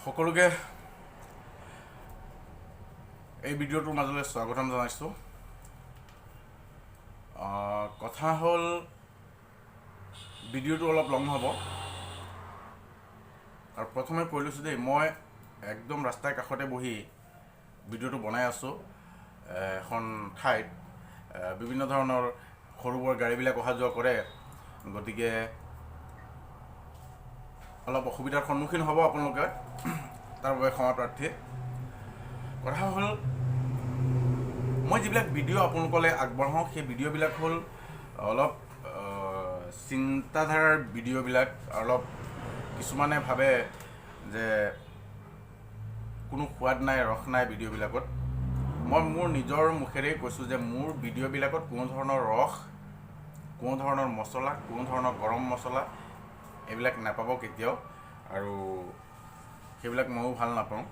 সকলোকে এই ভিডিঅ'টোৰ মাজলৈ স্বাগতম জনাইছোঁ। কথা হ'ল ভিডিঅ'টো অলপ লং হ'ব আৰু প্ৰথমে কৈ লৈছোঁ দেই, মই একদম ৰাস্তাৰ কাষতে বহি ভিডিঅ'টো বনাই আছোঁ। এখন ঠাইত বিভিন্ন ধৰণৰ সৰু বৰ গাড়ীবিলাক অহা যোৱা কৰে, গতিকে অলপ অসুবিধাৰ সন্মুখীন হ'ব আপোনালোকে, তাৰ বাবে ক্ষমা প্ৰাৰ্থী। কথা হ'ল মই যিবিলাক ভিডিঅ' আপোনালোকলৈ আগবঢ়াওঁ সেই ভিডিঅ'বিলাক হ'ল অলপ চিন্তাধাৰাৰ ভিডিঅ'বিলাক। অলপ কিছুমানে ভাবে যে কোনো সোৱাদ নাই ৰস নাই ভিডিঅ'বিলাকত। মই মোৰ নিজৰ মুখেৰেই কৈছোঁ যে মোৰ ভিডিঅ'বিলাকত কোনো ধৰণৰ ৰস, কোনো ধৰণৰ মছলা, কোনো ধৰণৰ গৰম মছলা এইবিলাক নাপাব কেতিয়াও, আৰু সেইবিলাক ময়ো ভাল নাপাওঁ।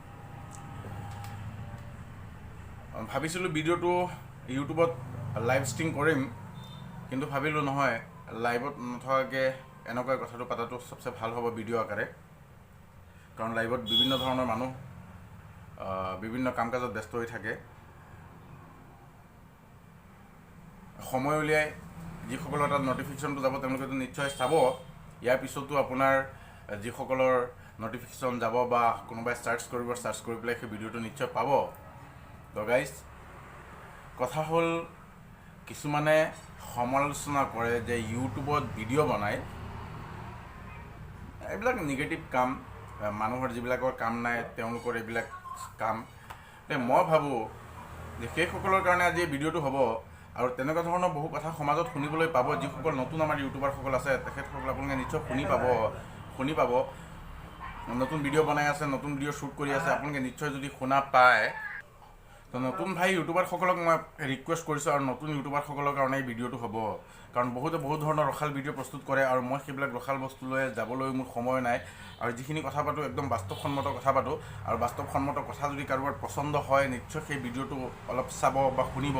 ভাবিছিলোঁ ভিডিঅ'টো ইউটিউবত লাইভ ষ্ট্ৰীম কৰিম, কিন্তু ভাবিলোঁ নহয়, লাইভত নথকাকৈ এনেকুৱা কথাটো পতাটো চবচে ভাল হ'ব ভিডিঅ' আকাৰে। কাৰণ লাইভত বিভিন্ন ধৰণৰ মানুহ বিভিন্ন কাম কাজত ব্যস্ত হৈ থাকে। সময় উলিয়াই যিসকলৰ তাত নটিফিকেশ্যনটো যাব তেওঁলোকেতো নিশ্চয় চাব। ইয়াৰ পিছতো আপোনাৰ যিসকলৰ নটিফিকেশ্যন যাব বা কোনোবাই চাৰ্চ কৰি পেলাই সেই ভিডিঅ'টো নিশ্চয় পাব। তো গাইজ, কথা হ'ল কিছুমানে সমালোচনা কৰে যে ইউটিউবত ভিডিঅ' বনাই এইবিলাক নিগেটিভ কাম, মানুহৰ যিবিলাকৰ কাম নাই তেওঁলোকৰ এইবিলাক কাম। মই ভাবোঁ যে সেইসকলৰ কাৰণে আজি এই ভিডিঅ'টো হ'ব, আৰু তেনেকুৱা ধৰণৰ বহু কথা সমাজত শুনিবলৈ পাব। যিসকল নতুন আমাৰ ইউটিউবাৰসকল আছে তেখেতসকল আপোনালোকে নিশ্চয় শুনি পাব। নতুন ভিডিঅ' বনাই আছে, নতুন ভিডিঅ' শ্বুট কৰি আছে, আপোনালোকে নিশ্চয় যদি শুনা পায়। তো নতুন ভাই ইউটিউবাৰসকলক মই ৰিকুৱেষ্ট কৰিছোঁ, আৰু নতুন ইউটিউবাৰসকলৰ কাৰণে এই ভিডিঅ'টো হ'ব। কাৰণ বহুত ধৰণৰ ৰসাল ভিডিঅ' প্ৰস্তুত কৰে, আৰু মই সেইবিলাক ৰসাল বস্তুলৈ যাবলৈ মোৰ সময় নাই। আৰু যিখিনি কথা পাতোঁ একদম বাস্তৱসন্মত কথা পাতোঁ, আৰু বাস্তৱসন্মত কথা যদি কাৰোবাৰ পচন্দ হয় নিশ্চয় সেই ভিডিঅ'টো অলপ চাব বা শুনিব।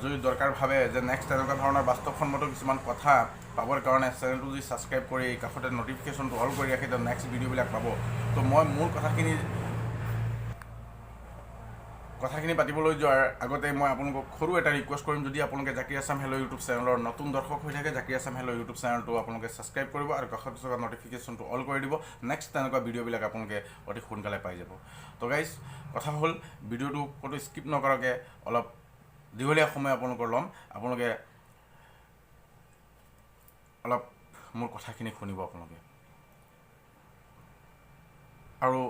যদি দৰকাৰ ভাবে যে নেক্সট তেনেকুৱা ধৰণৰ বাস্তৱসন্মত কিছুমান কথা পাবৰ কাৰণে চেনেলটো যদি ছাবস্ক্ৰাইব কৰি কাষতে নটিফিকেশ্যনটো অল কৰি ৰাখে, তো নেক্সট ভিডিঅ'বিলাক পাব। তো মই মোৰ কথাখিনি পাতিবলৈ যোৱাৰ আগতে মই আপোনালোকক সৰু এটা ৰিকুৱেষ্ট কৰিম। যদি আপোনালোকে জাকিৰ আছাম হেল্ল' ইউটিউব চেনেলৰ নতুন দৰ্শক হৈ থাকে, জাকিৰ আছাম হেল্ল' ইউটিউব চেনেলটো আপোনালোকে ছাবস্ক্ৰাইব কৰিব আৰু কাষত থকা নটিফিকেশ্যনটো অল কৰি দিব। নেক্সট তেনেকুৱা ভিডিঅ'বিলাক আপোনালোকে অতি সোনকালে পাই যাব। তো গাইজ, কথা হ'ল ভিডিঅ'টো ক'তো স্কিপ নকৰাকৈ অলপ দীঘলীয়া সময় আপোনালোকৰ ল'ম। আপোনালোকে অলপ মোৰ কথাখিনি শুনিব আপোনালোকে। আৰু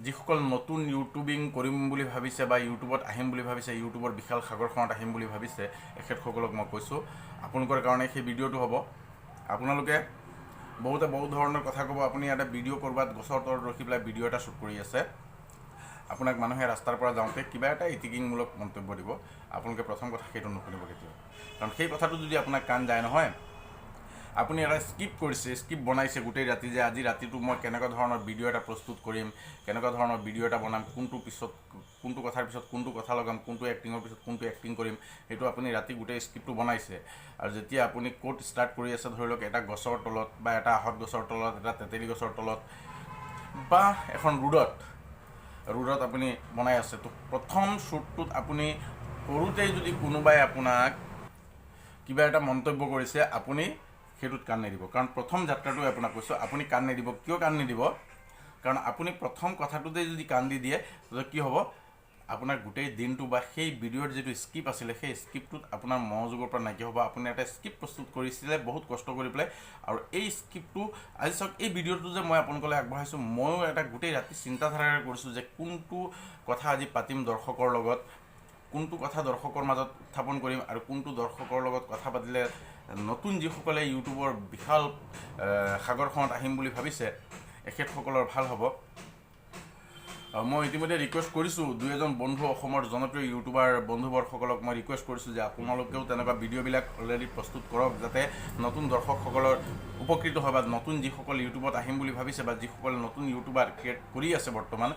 যিসকল নতুন ইউটিউবিং কৰিম বুলি ভাবিছে বা ইউটিউবত আহিম বুলি ভাবিছে, ইউটিউবৰ বিশাল সাগৰখনত আহিম বুলি ভাবিছে, এখেতসকলক মই কৈছোঁ আপোনালোকৰ কাৰণে সেই ভিডিঅ'টো হ'ব। আপোনালোকে বহুতে বহুত ধৰণৰ কথা ক'ব। আপুনি ইয়াতে ভিডিঅ' ক'ৰবাত গছৰ তলত ৰখি পেলাই ভিডিঅ' এটা শ্বুট কৰি আছে, আপোনাক মানুহে ৰাস্তাৰ পৰা যাওঁতে কিবা এটা ইতিকিংমূলক মন্তব্য দিব। আপোনালোকে প্ৰথম কথা সেইটো নুশুনিব কেতিয়াও, কাৰণ সেই কথাটো যদি আপোনাক কাণ যায় নহয়, আপুনি এটা স্ক্ৰিপ্ট বনাইছে গোটেই ৰাতি, যে আজি ৰাতিটো মই কেনেকুৱা ধৰণৰ ভিডিঅ' এটা প্ৰস্তুত কৰিম, কেনেকুৱা ধৰণৰ ভিডিঅ' এটা বনাম, কোনটো কথাৰ পিছত কোনটো কথা লগাম, কোনটো এক্টিঙৰ পিছত কোনটো এক্টিং কৰিম, সেইটো আপুনি ৰাতি গোটেই স্ক্ৰিপ্টটো বনাইছে। আৰু যেতিয়া আপুনি ক'ত ষ্টাৰ্ট কৰি আছে, ধৰি লওক এটা গছৰ তলত বা এটা আহঁত গছৰ তলত, এটা তেতেলী গছৰ তলত বা এখন ৰোডত আপুনি বনাই আছে, তো প্ৰথম শ্বুটটোত আপুনি কৰোঁতেই যদি কোনোবাই আপোনাক কিবা এটা মন্তব্য কৰিছে, আপুনি সেইটোত কাণ নিদিব। কাৰণ প্ৰথম যাত্ৰাটোৱে আপোনাক কৈছোঁ, আপুনি কাণ নিদিব। কিয় কাণ নিদিব? কাৰণ আপুনি প্ৰথম কথাটোতে যদি কাণ দি দিয়ে, তেতিয়া কি হ'ব, আপোনাৰ গোটেই দিনটো বা সেই ভিডিঅ'ৰ যিটো স্ক্ৰিপ্ট আছিলে সেই স্ক্ৰিপ্টটোত আপোনাৰ মনোযোগৰ পৰা নাইকিয়া হ'ব। আপুনি এটা স্ক্ৰিপ্ট প্ৰস্তুত কৰিছিলে বহুত কষ্ট কৰি পেলাই, আৰু এই স্ক্ৰিপ্টটো আজি চাওক, এই ভিডিঅ'টো যে মই আপোনালোকলৈ আগবঢ়াইছোঁ, ময়ো এটা গোটেই ৰাতি চিন্তাধাৰাৰে কৰিছোঁ যে কোনটো কথা আজি পাতিম দৰ্শকৰ লগত, কোনটো কথা দৰ্শকৰ মাজত উত্থাপন কৰিম, আৰু কোনটো দৰ্শকৰ লগত কথা পাতিলে নতুন যিসকলে ইউটিউবৰ বিশাল সাগৰখনত আহিম বুলি ভাবিছে এখেতসকলৰ ভাল হ'ব। মই ইতিমধ্যে ৰিকুৱেষ্ট কৰিছোঁ দুই এজন বন্ধু, অসমৰ জনপ্ৰিয় ইউটিউবাৰ বন্ধুবৰ্গসকলক মই ৰিকুৱেষ্ট কৰিছোঁ যে আপোনালোকেও তেনেকুৱা ভিডিঅ'বিলাক অলৰেডি প্ৰস্তুত কৰক, যাতে নতুন দৰ্শকসকলৰ উপকৃত হয়, বা নতুন যিসকল ইউটিউবত আহিম বুলি ভাবিছে বা যিসকল নতুন ইউটিউবাৰ ক্ৰিয়েট কৰি আছে বৰ্তমান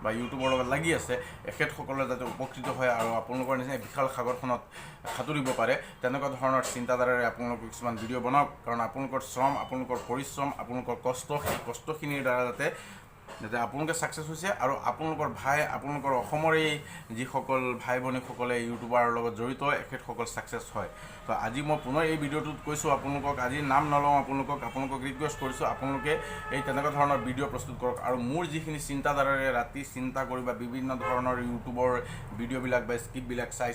বা ইউটিউবৰ লগত লাগি আছে, এখেতসকলে যাতে উপকৃত হয় আৰু আপোনালোকৰ নিচিনা বিশাল সাগৰখনত সাঁতুৰিব পাৰে, তেনেকুৱা ধৰণৰ চিন্তাধাৰাৰে আপোনালোকে কিছুমান ভিডিঅ' বনাওক। কাৰণ আপোনালোকৰ শ্ৰম, আপোনালোকৰ পৰিশ্ৰম, আপোনালোকৰ কষ্ট, সেই কষ্টখিনিৰ দ্বাৰা যাতে যাতে আপোনালোকে ছাকচেছ হৈছে আৰু আপোনালোকৰ ভাই আপোনালোকৰ অসমৰ এই যিসকল ভাই ভনীসকলে ইউটিউবাৰৰ লগত জড়িত এখেতসকল ছাকচেছ হয়। তো আজি মই পুনৰ এই ভিডিঅ'টোত কৈছোঁ আপোনালোকক, আজি নাম নলওঁ, আপোনালোকক ৰিকুৱেষ্ট কৰিছোঁ আপোনালোকে এই তেনেকুৱা ধৰণৰ ভিডিঅ' প্ৰস্তুত কৰক। আৰু মোৰ যিখিনি চিন্তাধাৰাৰে ৰাতি চিন্তা কৰি বা বিভিন্ন ধৰণৰ ইউটিউবৰ ভিডিঅ'বিলাক বা স্ক্ৰিপ্টবিলাক চাই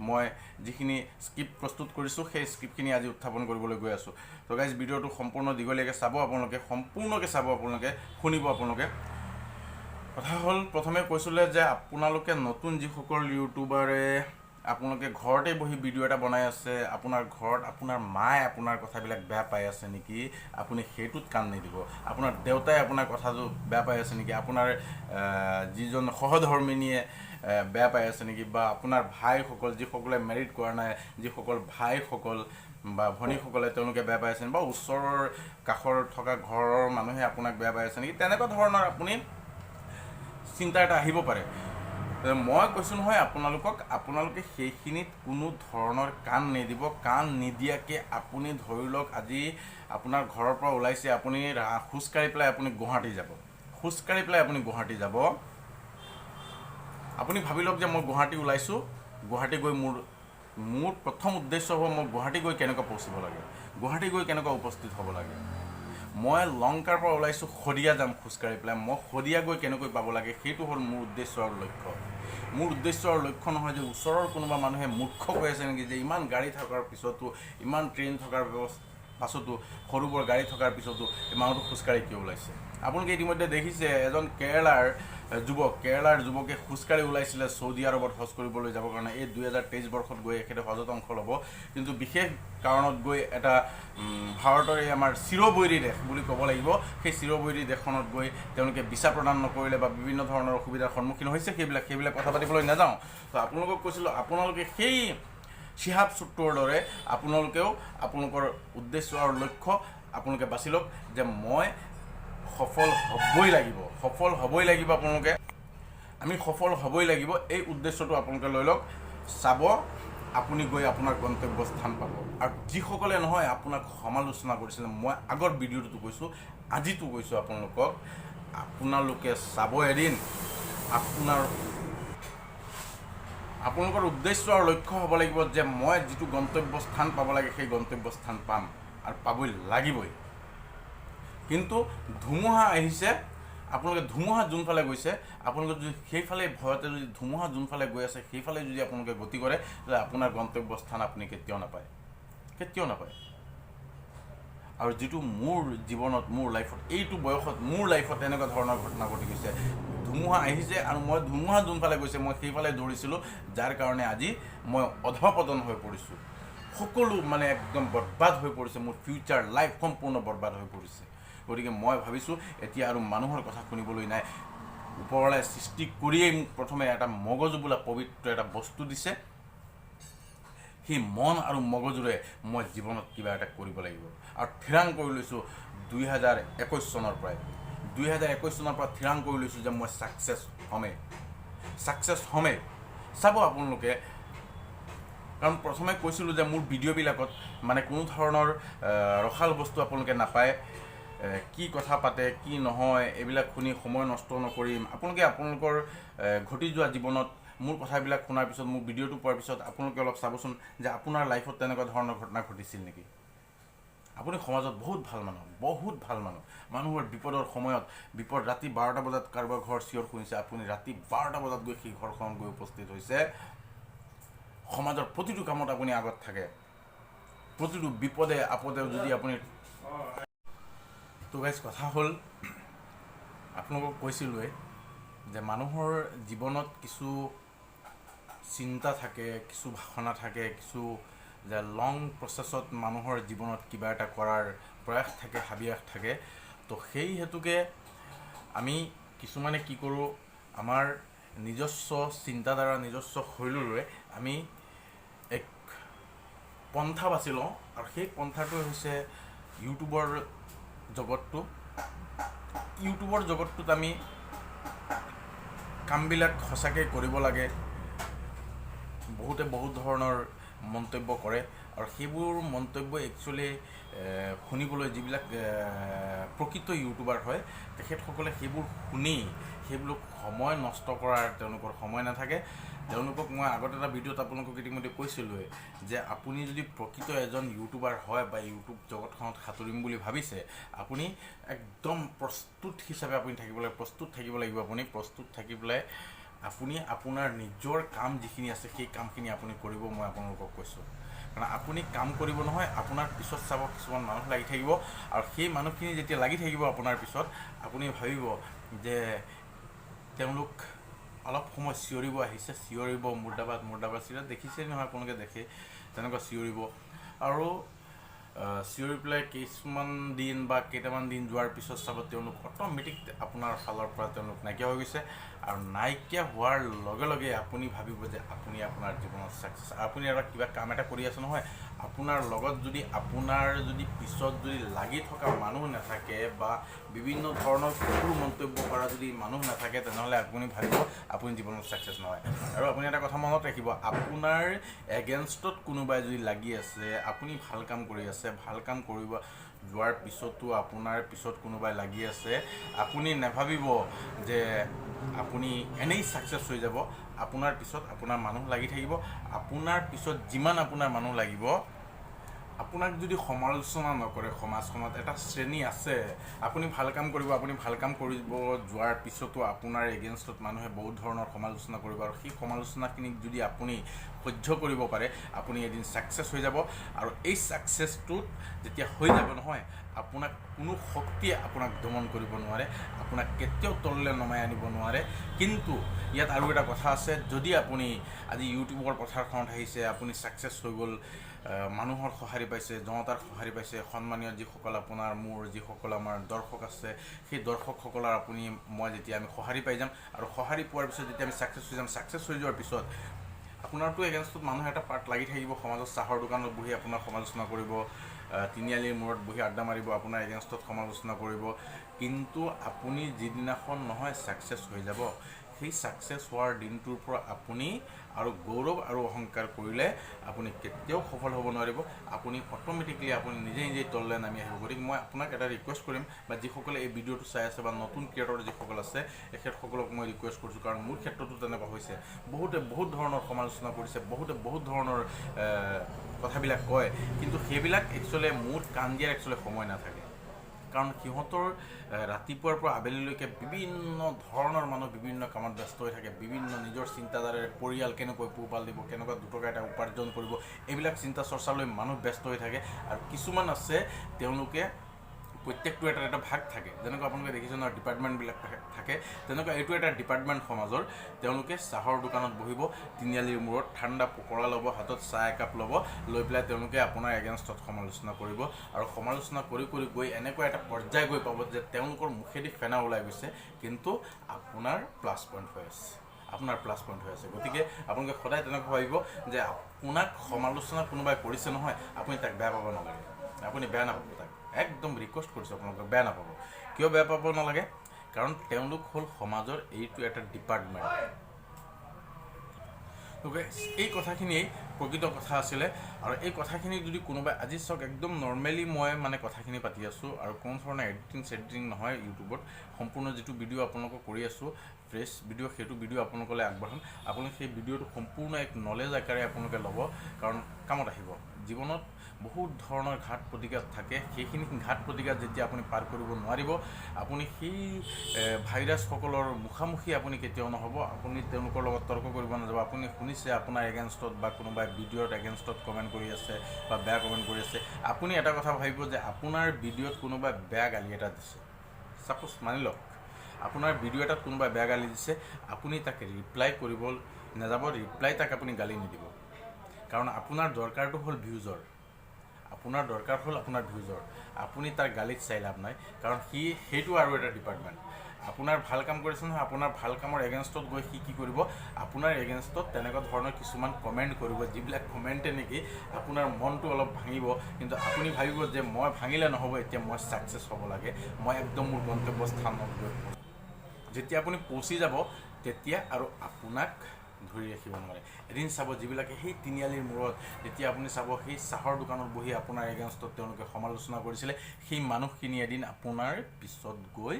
মই যিখিনি স্ক্ৰিপ্ট প্ৰস্তুত কৰিছোঁ সেই স্ক্ৰিপ্টখিনি আজি উত্থাপন কৰিবলৈ গৈ আছোঁ। তো গাইজ ভিডিঅ'টো সম্পূৰ্ণ দীঘলীয়াকৈ চাব, আপোনালোকে সম্পূৰ্ণকৈ চাব, আপোনালোকে শুনিব। আপোনালোকে কথা হ'ল প্ৰথমে কৈছিলে যে আপোনালোকে নতুন যিসকল ইউটিউবাৰে আপোনালোকে ঘৰতে বহি ভিডিঅ' এটা বনাই আছে, আপোনাৰ ঘৰত আপোনাৰ মায়ে আপোনাৰ কথাবিলাক বেয়া পাই আছে নেকি, আপুনি সেইটোত কাণ নিদিব। আপোনাৰ দেউতাই আপোনাৰ কথাটো বেয়া পাই আছে নেকি, আপোনাৰ যিজন সহধৰ্মিনীয়ে বেয়া পাই আছে নেকি, বা আপোনাৰ ভাইসকল যিসকলে মেৰিট কৰা নাই, যিসকল ভাইসকল বা ভনীসকলে তেওঁলোকে বেয়া পাই আছে নেকি, বা ওচৰৰ কাষৰ থকা ঘৰৰ মানুহে আপোনাক বেয়া পাই আছে নেকি, তেনেকুৱা ধৰণৰ আপুনি চিন্তা এটা আহিব পাৰে। মই কৈছোঁ নহয় আপোনালোকে সেইখিনিত কোনো ধৰণৰ কাণ নিদিব। কাণ নিদিয়াকৈ আপুনি ধৰি লওক আজি আপোনাৰ ঘৰৰ পৰা ওলাইছে, আপুনি খোজকাঢ়ি পেলাই আপুনি গুৱাহাটী যাব। আপুনি ভাবি লওক যে মই গুৱাহাটী ওলাইছোঁ, গুৱাহাটী গৈ মোৰ প্ৰথম উদ্দেশ্য হ'ব মই গুৱাহাটী গৈ কেনেকৈ পहुচিব লাগে, গুৱাহাটী গৈ কেনেকৈ উপস্থিত হ'ব লাগে। মই লংকাৰ পৰা ওলাইছোঁ, শদিয়া যাম খোজকাঢ়ি পেলাই, মই শদিয়া গৈ কেনেকৈ পাব লাগে সেইটো হ'ল মোৰ উদ্দেশ্য আৰু লক্ষ্য। মোৰ উদ্দেশ্য আৰু লক্ষ্য নহয় যে ওচৰৰ কোনোবা মানুহে মূৰ্খ কৈ আছে নেকি যে ইমান গাড়ী থকাৰ পিছতো, ইমান ট্ৰেইন থকাৰ পাছতো, সৰু বৰ গাড়ী থকাৰ পিছতো এই মানুহটো খোজকাঢ়ি কিয় ওলাইছে। আপোনালোকে ইতিমধ্যে দেখিছে এজন কেৰেলাৰ যুৱকে খোজকাঢ়ি ওলাইছিলে চৌদি আৰবত হজ কৰিবলৈ যাবৰ কাৰণে। এই 2023 বৰ্ষত গৈ এখেতে হজত অংশ ল'ব, কিন্তু বিশেষ কাৰণত গৈ এটা ভাৰতৰে আমাৰ চিৰবৈৰী দেশ বুলি ক'ব লাগিব, সেই চিৰবৈৰী দেশখনত গৈ তেওঁলোকে ভিছা প্ৰদান নকৰিলে বা বিভিন্ন ধৰণৰ অসুবিধাৰ সন্মুখীন হৈছে। সেইবিলাক কথা পাতিবলৈ নাযাওঁ। তো আপোনালোকক কৈছিলোঁ আপোনালোকে সেই শিহাব চুট্টোৰ দৰে আপোনালোকেও আপোনালোকৰ উদ্দেশ্য আৰু লক্ষ্য আপোনালোকে বাছি লওক যে মই সফল হ'বই লাগিব। আপোনালোকে আমি সফল হ'বই লাগিব, এই উদ্দেশ্যটো আপোনালোকে লৈ লওক। চাব আপুনি গৈ আপোনাৰ গন্তব্যস্থান পাব। আৰু যিসকলে নহয় আপোনাক সমালোচনা কৰিছিলে, মই আগৰ ভিডিঅ'টো কৈছোঁ, আজিতো কৈছোঁ আপোনালোকে চাব এদিন আপোনালোকৰ উদ্দেশ্য আৰু লক্ষ্য হ'ব লাগিব যে মই যিটো গন্তব্যস্থান পাব লাগে সেই গন্তব্যস্থান পাম আৰু পাবই লাগিবই। কিন্তু ধুমুহা আহিছে, আপোনালোকে ধুমুহা যোনফালে গৈছে, আপোনালোকে যদি সেইফালে ভয়তে যদি ধুমুহা যোনফালে গৈ আছে সেইফালে যদি আপোনালোকে গতি কৰে তেতিয়া আপোনাৰ গন্তব্যস্থান আপুনি কেতিয়াও নাপায়। আৰু যিটো মোৰ জীৱনত, মোৰ লাইফত, এইটো বয়সত মোৰ লাইফত এনেকুৱা ধৰণৰ ঘটনা ঘটি গৈছে। ধুমুহা আহিছে আৰু মই ধুমুহা যোনফালে গৈছে মই সেইফালে দৌৰিছিলোঁ, যাৰ কাৰণে আজি মই অধঃপতন হৈ পৰিছোঁ। সকলো মানে একদম বৰবাদ হৈ পৰিছে, মোৰ ফিউচাৰ লাইফ সম্পূৰ্ণ বৰবাদ হৈ পৰিছে। গতিকে মই ভাবিছোঁ এতিয়া আৰু মানুহৰ কথা শুনিবলৈ নাই। ওপৰৱালাই সৃষ্টি কৰিয়েই মোক প্ৰথমে এটা মগজু বোলা পবিত্ৰ এটা বস্তু দিছে, সেই মন আৰু মগজুৰে মই জীৱনত কিবা এটা কৰিব লাগিব। আৰু থিৰাং কৰি লৈছোঁ 2021 চনৰ পৰা থিৰাং কৰি লৈছোঁ যে মই ছাকচেছ হ'মেই। চাব আপোনালোকে, কাৰণ প্ৰথমে কৈছিলোঁ যে মোৰ ভিডিঅ'বিলাকত মানে কোনো ধৰণৰ ৰসাল বস্তু আপোনালোকে নাপায়। কি কথা পাতে কি নহয় এইবিলাক শুনি সময় নষ্ট নকৰিম। আপোনালোকৰ ঘটি যোৱা জীৱনত মোৰ কথাবিলাক শুনাৰ পিছত, মোৰ ভিডিঅ'টো পোৱাৰ পিছত আপোনালোকে অলপ চাবচোন যে আপোনাৰ লাইফত তেনেকুৱা ধৰণৰ ঘটনা ঘটিছিল নেকি। আপুনি সমাজত বহুত ভাল মানুহ, মানুহৰ বিপদৰ সময়ত ৰাতি 12টা বজাত কাৰোবাৰ ঘৰ চিঞৰ শুনিছে, আপুনি ৰাতি 12টা বজাত গৈ সেই ঘৰখনত গৈ উপস্থিত হৈছে। সমাজৰ প্ৰতিটো কামত আপুনি আগত থাকে, প্ৰতিটো বিপদে আপদে যদি আপুনি। তো গাইজ কথা হ'ল আপোনালোকক কৈছিলোঁৱে যে মানুহৰ জীৱনত কিছু চিন্তা থাকে, কিছু ভাৱনা থাকে, কিছু যে লং প্ৰচেছত মানুহৰ জীৱনত কিবা এটা কৰাৰ প্ৰয়াস থাকে, হাবিয়াস থাকে। তো সেই হেতুকে আমি কিছুমানে কি কৰোঁ, আমাৰ নিজস্ব চিন্তাধাৰা, নিজস্ব শৈলীৰে আমি এক পন্থা বাছি লওঁ, আৰু সেই পন্থাটো হৈছে ইউটিউবৰ জগতটোত আমি কামবিলাক সঁচাকৈ কৰিব লাগে। বহুতে বহুত ধৰণৰ মন্তব্য কৰে আৰু সেইবোৰ মন্তব্য একচুৱেলি শুনিবলৈ যিবিলাক প্ৰকৃত ইউটিউবাৰ হয় তেখেতসকলে সেইবোৰ শুনি সেইবোৰ সময় নষ্ট কৰাৰ তেওঁলোকৰ সময় নাথাকে। তেওঁলোকক মই আগতে এটা ভিডিঅ'ত আপোনালোকক ইতিমধ্যে কৈছিলোঁৱে যে আপুনি যদি প্ৰকৃত এজন ইউটিউবাৰ হয় বা ইউটিউব জগতখনত সাঁতুৰিম বুলি ভাবিছে, আপুনি একদম প্ৰস্তুত হিচাপে আপুনি প্ৰস্তুত থাকিব লাগিব। আপুনি প্ৰস্তুত থাকি পেলাই আপুনি আপোনাৰ নিজৰ কাম যিখিনি আছে সেই কামখিনি আপুনি কৰিব, মই আপোনালোকক কৈছোঁ। কাৰণ আপুনি কাম কৰিব নহয়, আপোনাৰ পিছত চাব কিছুমান মানুহ লাগি থাকিব, আৰু সেই মানুহখিনি যেতিয়া লাগি থাকিব আপোনাৰ পিছত, আপুনি ভাবিব যে তেওঁলোক অলপ সময় চিঞৰিব আহিছে, চিঞৰিব মুৰ্দাবাদ মুৰ্দাবাদ চিঞৰা দেখিছে নহয়, আপোনালোকে দেখে তেনেকুৱা চিঞৰিব, আৰু চিঞৰি পেলাই কিছুমান দিন বা কেইটামান দিন যোৱাৰ পিছত চাব তেওঁলোক অট'মেটিক আপোনাৰ ফালৰ পৰা তেওঁলোক নাইকিয়া হৈ গৈছে। আৰু নাইকিয়া হোৱাৰ লগে লগে আপুনি ভাবিব যে আপুনি আপোনাৰ জীৱনত ছাকচেছ। আপুনি এটা কিবা কাম এটা কৰি আছে নহয়, আপোনাৰ লগত যদি আপোনাৰ পিছত যদি লাগি থকা মানুহ নাথাকে বা বিভিন্ন ধৰণৰ কটুৰ মন্তব্য কৰা যদি মানুহ নাথাকে, তেনেহ'লে আপুনি ভাবিব আপুনি জীৱনত ছাকচেছ নহয়। আৰু আপুনি এটা কথা মনত ৰাখিব, আপোনাৰ এগেইনষ্টত কোনোবাই যদি লাগি আছে, আপুনি ভাল কাম কৰি আছে, ভাল কাম কৰিব যোৱাৰ পিছতো আপোনাৰ পিছত কোনোবাই লাগি আছে, আপুনি নাভাবিব যে আপুনি এনেই ছাকচেছ হৈ যাব। আপোনাৰ পিছত আপোনাৰ মানুহ লাগি থাকিব। আপোনাৰ পিছত যিমান আপোনাৰ মানুহ লাগিব, আপোনাক যদি সমালোচনা নকৰে, সমাজখনত এটা শ্ৰেণী আছে, আপুনি ভাল কাম কৰিব, আপুনি ভাল কাম কৰিব যোৱাৰ পিছতো আপোনাৰ এগেইনষ্টত মানুহে বহুত ধৰণৰ সমালোচনা কৰিব, আৰু সেই সমালোচনাখিনিক যদি আপুনি সহ্য কৰিব পাৰে, আপুনি এদিন ছাকচেছ হৈ যাব। আৰু এই ছাকচেছটোত যেতিয়া হৈ যাব নহয়, আপোনাক কোনো শক্তিয়ে আপোনাক দমন কৰিব নোৱাৰে, আপোনাক কেতিয়াও তললৈ নমাই আনিব নোৱাৰে। কিন্তু ইয়াত আৰু এটা কথা আছে, যদি আপুনি আজি ইউটিউবৰ পথাৰখনত আহিছে, আপুনি ছাকচেছ হৈ গ'ল, মানুহৰ সঁহাৰি পাইছে, জনতাৰ সঁহাৰি পাইছে, সন্মানীয় যিসকল আপোনাৰ যিসকল আমাৰ দৰ্শক আছে, সেই দৰ্শকসকলৰ মই যেতিয়া আমি সঁহাৰি পাই যাম, আৰু সঁহাৰি পোৱাৰ পিছত যেতিয়া আমি ছাকচেছ হৈ যাম, ছাকচেছ হৈ যোৱাৰ পিছত আপোনাৰতো এগেইনষ্টত মানুহ এটা পাৰ্ট লাগি থাকিব। সমাজত চাহৰ দোকানত বহি আপোনাৰ সমালোচনা কৰিব, তিনিআলিৰ মূৰত বহি আড্ডা মাৰিব, আপোনাৰ এগেইনষ্টত সমালোচনা কৰিব। কিন্তু আপুনি যিদিনাখন নহয় ছাকচেছ হৈ যাব, সেই ছাকচেছ হোৱাৰ দিনটোৰ পৰা আপুনি আৰু গৌৰৱ আৰু অহংকাৰ কৰিলে আপুনি কেতিয়াও সফল হ'ব নোৱাৰিব। আপুনি অট'মেটিকলি আপুনি নিজে নিজেই তললৈ নামি আহিব। গতিকে মই আপোনাক এটা ৰিকুৱেষ্ট কৰিম, বা যিসকলে এই ভিডিঅ'টো চাই আছে বা নতুন ক্ৰিয়েটৰ যিসকল আছে, তেখেতসকলক মই ৰিকুৱেষ্ট কৰিছোঁ, কাৰণ মোৰ ক্ষেত্ৰতো তেনেকুৱা হৈছে। বহুতে বহুত ধৰণৰ সমালোচনা কৰিছে, বহুতে বহুত ধৰণৰ কথাবিলাক কয়, কিন্তু সেইবিলাক একচুৱেলি মোৰ কাণ দিয়াৰ সময় নাথাকে। কাৰণ সিহঁতৰ ৰাতিপুৱাৰ পৰা আবেলিলৈকে বিভিন্ন ধৰণৰ মানুহ বিভিন্ন কামত ব্যস্ত হৈ থাকে, বিভিন্ন নিজৰ চিন্তাধাৰাৰে পৰিয়াল কেনেকৈ পোহপাল দিব, কেনেকুৱা দুটকা এটা উপাৰ্জন কৰিব, এইবিলাক চিন্তা চৰ্চালৈ মানুহ ব্যস্ত হৈ থাকে। আৰু কিছুমান আছে, তেওঁলোকে প্ৰত্যেকটো এটা ভাগ থাকে, যেনেকুৱা আপোনালোকে দেখিছে নহয়, ডিপাৰ্টমেণ্টবিলাক থাকে, তেনেকুৱা এইটো এটা ডিপাৰ্টমেণ্ট সমাজৰ। তেওঁলোকে চাহৰ দোকানত বহিব, তিনিআলিৰ মূৰত ঠাণ্ডা পকৰা ল'ব, হাতত চাহ একাপ ল'ব, লৈ পেলাই তেওঁলোকে আপোনাৰ এগেইনষ্টত সমালোচনা কৰিব, আৰু সমালোচনা কৰি কৰি গৈ এনেকুৱা এটা পৰ্যায় গৈ পাব যে তেওঁলোকৰ মুখেদি ফেনা ওলাই গৈছে, কিন্তু আপোনাৰ প্লাছ পইণ্ট হৈ আছে। গতিকে আপোনালোকে সদায় তেনেকৈ ভাবিব যে আপোনাক সমালোচনা কোনোবাই কৰিছে নহয়, আপুনি তাক বেয়া পাব নালাগে, আপুনি বেয়া নাপাব তাক। একদম ৰিকুৱেষ্ট কৰিছোঁ আপোনালোকক, বেয়া নাপাব। কিয় বেয়া পাব নালাগে? কাৰণ তেওঁলোক হ'ল সমাজৰ এইটো এটা ডিপাৰ্টমেণ্ট। গতিকে এই কথাখিনিয়েই প্ৰকৃত কথা আছিলে। আৰু এই কথাখিনি যদি কোনোবাই আজি চাওক, একদম নৰ্মেলি মই কথাখিনি পাতি আছোঁ, আৰু কোনো ধৰণৰ এডিটিং নহয়। ইউটিউবত সম্পূৰ্ণ যিটো ভিডিঅ' আপোনালোকক কৰি আছোঁ, ফ্ৰেছ ভিডিঅ', সেইটো ভিডিঅ' আপোনালোকলৈ আগবঢ়াম। আপোনালোকে সেই ভিডিঅ'টো সম্পূৰ্ণ এক নলেজ আকাৰে আপোনালোকে ল'ব, কাৰণ কামত আহিব। জীৱনত বহুত ধৰণৰ ঘাট প্ৰতিঘাত থাকে, সেইখিনি ঘাট প্ৰতিঘাত যেতিয়া আপুনি পাৰ কৰিব নোৱাৰিব, আপুনি সেই ভাইৰাছসকলৰ মুখামুখি আপুনি কেতিয়াও নহ'ব। আপুনি তেওঁলোকৰ লগত তৰ্ক কৰিব নাযাব। আপুনি শুনিছে আপোনাৰ এগেইনষ্টত বা কোনোবাই ভিডিঅ'ত এগেইনষ্টত কমেণ্ট কৰি আছে বা বেয়া কমেণ্ট কৰি আছে, আপুনি এটা কথা ভাবিব যে আপোনাৰ ভিডিঅ'ত কোনোবাই বেয়া গালি এটা দিছে। ছাপ'জ মানি লওক আপোনাৰ ভিডিঅ' এটাত কোনোবাই বেয়া গালি দিছে, আপুনি তাক ৰিপ্লাই কৰিব নাযাব, ৰিপ্লাই তাক আপুনি গালি নিদিব। কাৰণ আপোনাৰ দৰকাৰটো হ'ল ভিউজৰ, আপুনি তাৰ গালিত চাই লাভ নাই, কাৰণ সেইটো আৰু এটা ডিপাৰ্টমেণ্ট। আপোনাৰ ভাল কাম কৰিছে নহয়, আপোনাৰ ভাল কামৰ এগেইনষ্টত গৈ সি কি কৰিব, আপোনাৰ এগেইনষ্টত তেনেকুৱা ধৰণৰ কিছুমান কমেণ্ট কৰিব, যিবিলাক কমেণ্টে নেকি আপোনাৰ মনটো অলপ ভাঙিব। কিন্তু আপুনি ভাবিব যে মই ভাঙিলে নহ'ব, এতিয়া মই ছাকচেছ হ'ব লাগে, মই একদম মোৰ গন্তব্য স্থানত গৈ যেতিয়া আপুনি পৌঁছি যাব, তেতিয়া আৰু আপোনাক ধৰি ৰাখিব নোৱাৰে। এদিন চাব যিবিলাকে সেই তিনিআলিৰ মূৰত যেতিয়া আপুনি চাব সেই চাহৰ দোকানত বহি আপোনাৰ এগেইনষ্টত তেওঁলোকে সমালোচনা কৰিছিলে, সেই মানুহখিনি এদিন আপোনাৰ পিছত গৈ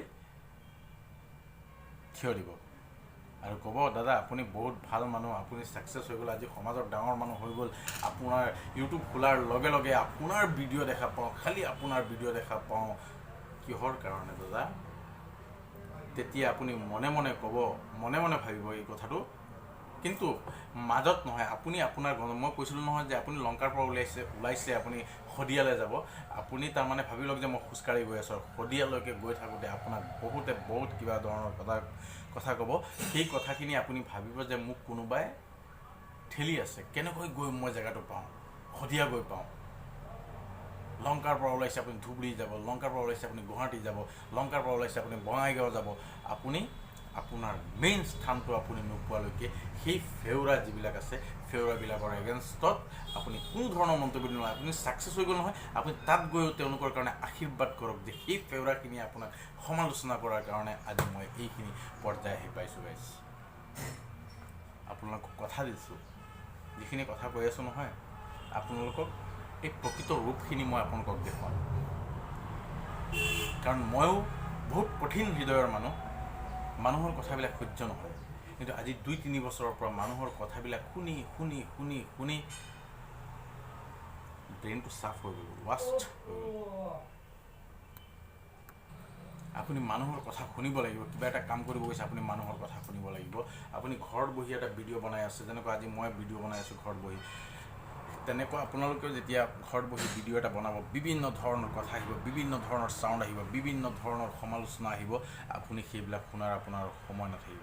থিয় দিব আৰু ক'ব, দাদা আপুনি বহুত ভাল মানুহ, আপুনি ছাকচেছ হৈ গ'ল, আজি সমাজৰ ডাঙৰ মানুহ হৈ গ'ল, আপোনাৰ ইউটিউব খোলাৰ লগে লগে আপোনাৰ ভিডিঅ' দেখা পাওঁ, খালি আপোনাৰ ভিডিঅ' দেখা পাওঁ। কিহৰ কাৰণে দাদা? তেতিয়া আপুনি মনে মনে ক'ব, মনে মনে ভাবিব এই কথাটো, কিন্তু মাজত নহয়। আপুনি আপোনাৰ মই কৈছিলোঁ নহয় যে আপুনি লংকাৰ পৰা ওলাইছে আপুনি শদিয়ালৈ যাব, আপুনি তাৰমানে ভাবি লওক যে মই খোজকাঢ়ি গৈ আছোঁ, শদিয়ালৈকে গৈ থাকোঁতে আপোনাক বহুতে বহুত কিবা ধৰণৰ কথা ক'ব। সেই কথাখিনি আপুনি ভাবিব যে মোক কোনোবাই ঠেলি আছে, কেনেকৈ গৈ মই জেগাটো পাওঁ, শদিয়া গৈ পাওঁ। লংকাৰ পৰা ওলাইছে আপুনি ধুবুৰী যাব, লংকাৰ পৰা ওলাইছে আপুনি গুৱাহাটী যাব, লংকাৰ পৰা ওলাইছে আপুনি বঙাইগাঁও যাব। আপুনি আপোনাৰ মেইন স্থানটো আপুনি নোপোৱালৈকে সেই ফেউৰা যিবিলাক আছে, ফেউৰাবিলাকৰ এগেইনষ্টত আপুনি কোনো ধৰণৰ মন্তব্য দিব নোৱাৰে। আপুনি ছাকচেছ হৈ গ'ল নহয়, আপুনি তাত গৈও তেওঁলোকৰ কাৰণে আশীৰ্বাদ কৰক যে সেই ফেউৰাখিনিয়ে আপোনাক সমালোচনা কৰাৰ কাৰণে আজি মই এইখিনি পৰ্যায় আহি পাইছোঁ। গাইছ, আপোনালোকক কথা দিছোঁ, যিখিনি কথা কৈ আছোঁ নহয়, আপোনালোকক এই প্ৰকৃত ৰূপখিনি মই আপোনালোকক দেখুৱাম। কাৰণ ময়ো বহুত কঠিন হৃদয়ৰ মানুহৰ কথাবিলাক সহ্য নহয়, কিন্তু আজি 2-3 বছৰৰ পৰা মানুহৰ কথাবিলাক শুনি শুনি শুনি শুনি ব্ৰেইনটো চাফ হৈ গ'ল, ৱাষ্ট হৈ গ'ল। আপুনি মানুহৰ কথা শুনিব লাগিব। কিবা এটা কাম কৰিব গৈছে, আপুনি মানুহৰ কথা শুনিব লাগিব। আপুনি ঘৰত বহি এটা ভিডিঅ' বনাই আছে, যেনেকুৱা আজি মই ভিডিঅ' বনাই আছোঁ ঘৰত বহি, তেনেকুৱা আপোনালোকেও যেতিয়া ঘৰত বহি ভিডিঅ' এটা বনাব, বিভিন্ন ধৰণৰ কথা আহিব, বিভিন্ন ধৰণৰ চাউণ্ড আহিব, বিভিন্ন ধৰণৰ সমালোচনা আহিব, আপুনি সেইবিলাক শুনাৰ আপোনাৰ সময় নাথাকিব।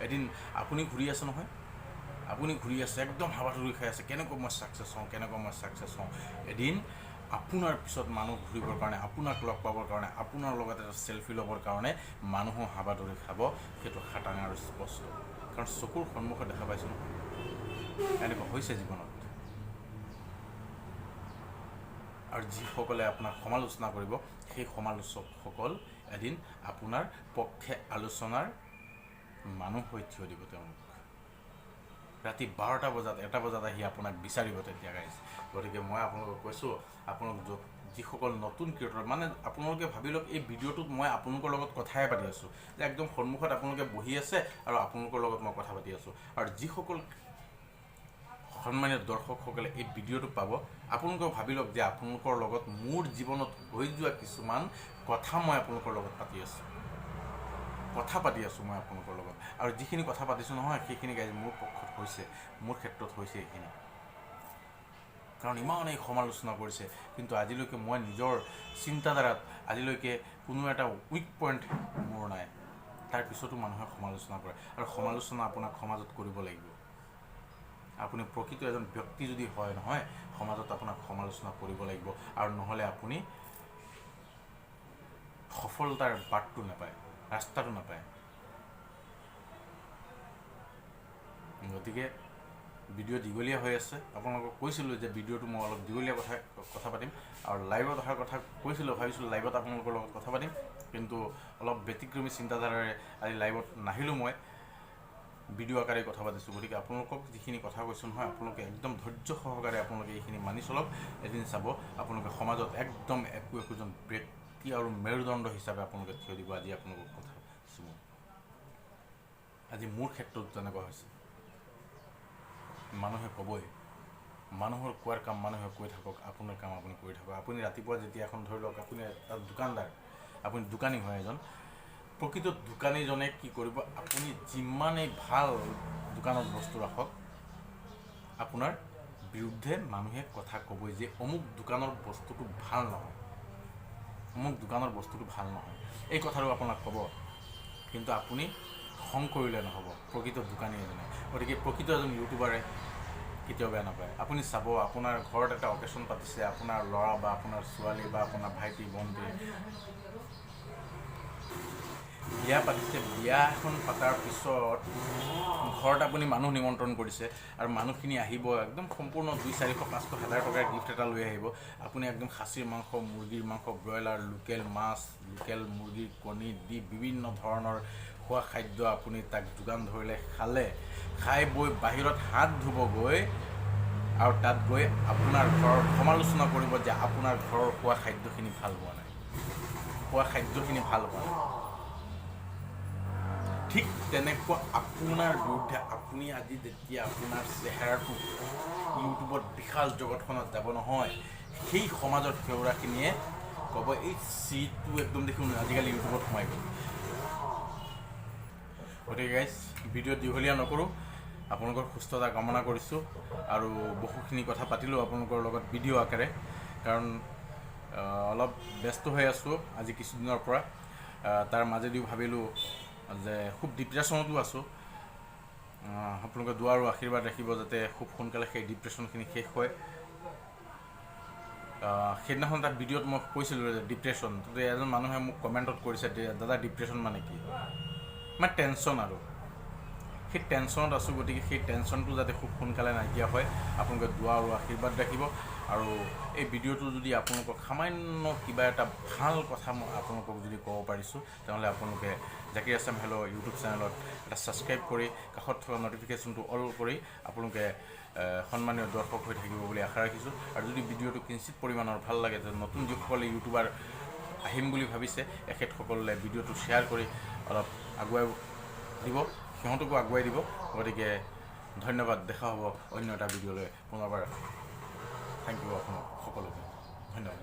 এদিন আপুনি ঘূৰি আছে নহয়, আপুনি ঘূৰি আছে একদম হাবাথুৰি খাই আছে, কেনেকৈ মই ছাকচেছ হওঁ, কেনেকৈ মই ছাকচেছ হওঁ। এদিন আপোনাৰ পিছত মানুহ ঘূৰিবৰ কাৰণে, আপোনাক লগ পাবৰ কাৰণে, আপোনাৰ লগত এটা চেলফি ল'বৰ কাৰণে মানুহো হাবাথুৰি খাব। সেইটো খাটাং আৰু স্পষ্ট, কাৰণ চকুৰ সন্মুখত দেখা পাইছোঁ নহয়, এনেকুৱা হৈছে জীৱনত। আৰু যিসকলে আপোনাক সমালোচনা কৰিব, সেই সমালোচকসকল এদিন আপোনাৰ পক্ষে আলোচনাৰ মানুহ হৈ থিয় দিব। তেওঁলোক ৰাতি 12টা বজাত 1টা বজাত আহি আপোনাক বিচাৰিব তেতিয়া। গাইজ, গতিকে মই আপোনালোকক কৈছোঁ, আপোনালোক যিসকল নতুন ক্ৰিয়েটৰ, মানে আপোনালোকে ভাবি লওক এই ভিডিঅ'টোত মই আপোনালোকৰ লগত কথাই পাতি আছোঁ, যে একদম সন্মুখত আপোনালোকে বহি আছে আৰু আপোনালোকৰ লগত মই কথা পাতি আছোঁ। আৰু যিসকল সন্মানীয় দৰ্শকসকলে এই ভিডিঅ'টো পাব, আপোনালোকেও ভাবি লওক যে আপোনালোকৰ লগত মোৰ জীৱনত হৈ যোৱা কিছুমান কথা মই আপোনালোকৰ লগত পাতি আছোঁ, মই আপোনালোকৰ লগত। আৰু যিখিনি কথা পাতিছোঁ নহয়, সেইখিনি গাইজ মোৰ পক্ষত হৈছে, মোৰ ক্ষেত্ৰত হৈছে এইখিনি। কাৰণ ইমানেই সমালোচনা কৰিছে, কিন্তু আজিলৈকে মই নিজৰ চিন্তাধাৰাত আজিলৈকে কোনো এটা উইক পইণ্ট মোৰ নাই। তাৰপিছতো মানুহে সমালোচনা কৰে, আৰু সমালোচনা আপোনাক সমাজত কৰিব লাগিব। আপুনি প্ৰকৃত এজন ব্যক্তি যদি হয় নহয়, সমাজত আপোনাক সমালোচনা কৰিব লাগিব, আৰু নহ'লে আপুনি সফলতাৰ বাটটো নাপায়, ৰাস্তাটো নাপায়। গতিকে ভিডিঅ' দীঘলীয়া হৈ আছে, আপোনালোকক কৈছিলোঁ যে ভিডিঅ'টো মই অলপ দীঘলীয়া কথা পাতিম, আৰু লাইভত অহাৰ কথা কৈছিলোঁ, ভাবিছিলোঁ লাইভত আপোনালোকৰ লগত কথা পাতিম, কিন্তু অলপ ব্যতিক্ৰমী চিন্তাধাৰাৰে আজি লাইভত নাহিলোঁ, মই ভিডিঅ' আকাৰে কথা পাতিছোঁ। গতিকে আপোনালোকক যিখিনি কথা কৈছোঁ নহয়, আপোনালোকে একদম ধৈৰ্য সহকাৰে আপোনালোকে এইখিনি মানি চলক। এদিন চাব আপোনালোকে সমাজত একদম একোজন ব্যক্তি আৰু মেৰুদণ্ড হিচাপে আপোনালোকে থিয় দিব। আজি আপোনালোকক কথা কৈছোঁ, আজি মোৰ ক্ষেত্ৰত তেনেকুৱা হৈছে। মানুহে ক'বই, মানুহৰ কোৱাৰ কাম মানুহে কৈ থাকক, আপোনাৰ কাম আপুনি কৰি থাকক। আপুনি ৰাতিপুৱা যেতিয়া এখন ধৰি লওক, আপুনি এটা দোকানদাৰ, আপুনি দোকানী হয় এজন, প্ৰকৃত দোকানীজনে কি কৰিব, আপুনি যিমানেই ভাল দোকানত বস্তু ৰাখক, আপোনাৰ বিৰুদ্ধে মানুহে কথা ক'বই যে অমুক দোকানৰ বস্তুটো ভাল নহয়, অমুক দোকানৰ বস্তুটো ভাল নহয়, এই কথাটো আপোনাক ক'ব। কিন্তু আপুনি খং কৰিলে নহ'ব, প্ৰকৃত দোকানী এজনে। গতিকে প্ৰকৃত এজন ইউটিউবাৰে কেতিয়াও বেয়া নাপায়। আপুনি চাব, আপোনাৰ ঘৰত এটা অকেশ্যন পাতিছে, আপোনাৰ ল'ৰা বা আপোনাৰ ছোৱালী বা আপোনাৰ ভাইটি ভণ্টি বিয়া পাতিছে, বিয়া এখন পতাৰ পিছত ঘৰত আপুনি মানুহ নিমন্ত্ৰণ কৰিছে, আৰু মানুহখিনি আহিব একদম সম্পূৰ্ণ 200-400-500-1000 টকাৰ গিফ্ট এটা লৈ আহিব। আপুনি একদম খাচীৰ মাংস, মুৰ্গীৰ মাংস, ব্ৰইলাৰ, লোকেল মাছ, লোকেল মুৰ্গীৰ কণী দি বিভিন্ন ধৰণৰ খোৱা খাদ্য আপুনি তাক যোগান ধৰিলে, খালে, খাই বৈ বাহিৰত হাত ধুব গৈ আৰু তাত গৈ আপোনাৰ ঘৰৰ সমালোচনা কৰিব যে আপোনাৰ ঘৰৰ খোৱা খাদ্যখিনি ভাল হোৱা নাই, খোৱা খাদ্যখিনি ভাল হোৱা নাই। ঠিক তেনেকুৱা আপোনাৰ বিৰুদ্ধে আপুনি আজি যেতিয়া আপোনাৰ চেহেৰাটো ইউটিউবত বিশাল জগতখনত যাব নহয়, সেই সমাজৰ সেউৰাখিনিয়ে ক'ব এই চিটো একদম দেখোন আজিকালি ইউটিউবত সোমাই গ'ল। গতিকে গাইজ, ভিডিঅ' দীঘলীয়া নকৰোঁ, আপোনালোকৰ সুস্থতা কামনা কৰিছোঁ আৰু বহুখিনি কথা পাতিলোঁ আপোনালোকৰ লগত ভিডিঅ' আকাৰে, কাৰণ অলপ ব্যস্ত হৈ আছোঁ আজি কিছুদিনৰ পৰা। তাৰ মাজেদিও ভাবিলোঁ যে খুব ডিপ্ৰেশ্যনতো আছোঁ, আপোনালোকে দুৱা আৰু আশীৰ্বাদ ৰাখিব যাতে খুব সোনকালে সেই ডিপ্ৰেশ্যনখিনি শেষ হয়। সেইদিনাখন এটা ভিডিঅ'ত মই কৈছিলোঁ যে ডিপ্ৰেশ্যন, তো এজন মানুহে মোক কমেণ্টত কৰিছে দাদা ডিপ্ৰেশ্যন মানে কি, মানে টেনশ্যন আৰু সেই টেনশ্যনত আছোঁ। গতিকে সেই টেনশ্যনটো যাতে খুব সোনকালে নাইকিয়া হয়, আপোনালোকে দুৱা আৰু আশীৰ্বাদ ৰাখিব। আৰু এই ভিডিঅ'টো যদি আপোনালোকক সামান্য কিবা এটা ভাল কথা মই আপোনালোকক যদি ক'ব পাৰিছোঁ, তেনেহ'লে আপোনালোকে জাকিৰ আছাম হেল্ল' ইউটিউব চেনেলত এটা ছাবস্ক্ৰাইব কৰি কাষত থকা ন'টিফিকেশ্যনটো অল কৰি আপোনালোকে সন্মানীয় দৰ্শক হৈ থাকিব বুলি আশা ৰাখিছোঁ। আৰু যদি ভিডিঅ'টো কিঞ্চিত পৰিমাণৰ ভাল লাগে, তেতিয়া নতুন যিসকলে ইউটিউবাৰ আহিম বুলি ভাবিছে এখেতসকলে ভিডিঅ'টো শ্বেয়াৰ কৰি অলপ আগুৱাই দিব, সিহঁতকো আগুৱাই দিব। গতিকে ধন্যবাদ, দেখা হ'ব অন্য এটা ভিডিঅ'লৈ পুনৰবাৰ। থেংক ইউ আপোনালোক সকলোকে, ধন্যবাদ।